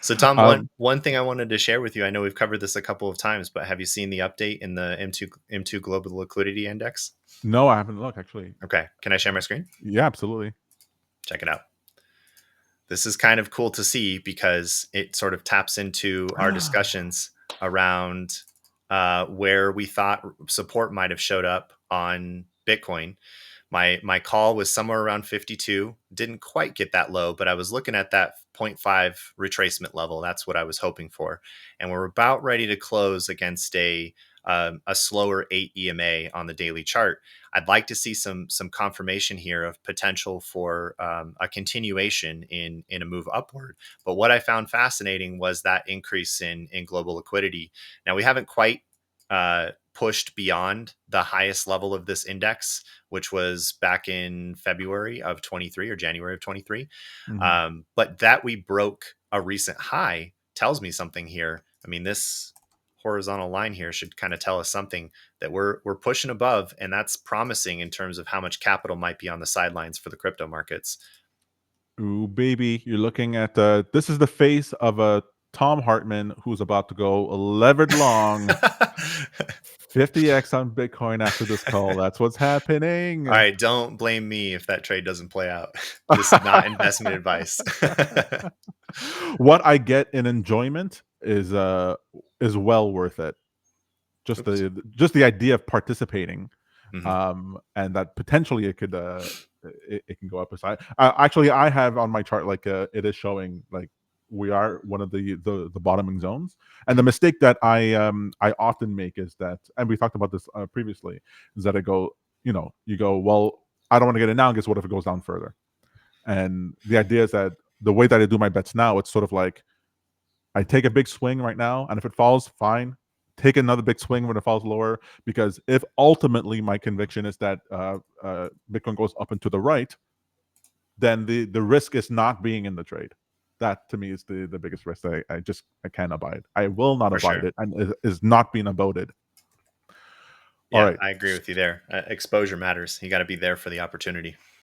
So Tom, Um, one thing I wanted to share with you, I know we've covered this a couple of times, but have you seen the update in the M2 Global Liquidity Index? no, I haven't looked actually. Okay, can I share my screen? Yeah, absolutely. Check it out. This is kind of cool to see because it sort of taps into our discussions around where we thought support might have showed up on Bitcoin. My call was somewhere around 52. Didn't quite get that low, but I was looking at that zero point 0.5 retracement level. That's what I was hoping for. And we're about ready to close against a slower 8 EMA on the daily chart. I'd like to see some confirmation here of potential for a continuation in a move upward. But what I found fascinating was that increase in global liquidity. Now we haven't quite pushed beyond the highest level of this index, which was back in February of 23 or January of 23. Mhm. But that we broke a recent high tells me something here. I mean, this horizontal line here should kind of tell us something that we're pushing above, and that's promising in terms of how much capital might be on the sidelines for the crypto markets. Ooh, baby, you're looking at this is the face of a Tom Hartman who's about to go levered long 50x on Bitcoin after this call. That's what's All happening. right, don't blame me if that trade doesn't play out. This is not investment advice. What I get in enjoyment is well worth it. Oops. Just the idea of participating, Hmm. and that potentially it could it can go up a side. Actually, I have on my chart like it is showing like we are one of the bottoming zones. And the mistake that I often make is that, and we talked about this previously, is that I go, you go, well, I don't want to get it now. Guess what if it goes down further? And the idea is that the way that I do my bets now, it's sort of like I take a big swing right now, and if it falls, fine. Take another big swing when it falls lower, because if ultimately my conviction is that Bitcoin goes up and to the right, then the risk is not being in the trade. That to me is the biggest risk that I can't abide. I will not For abide sure. it, and it is not being aboded. All Yeah, right. I agree with you there. Exposure matters. You got to be there for the opportunity.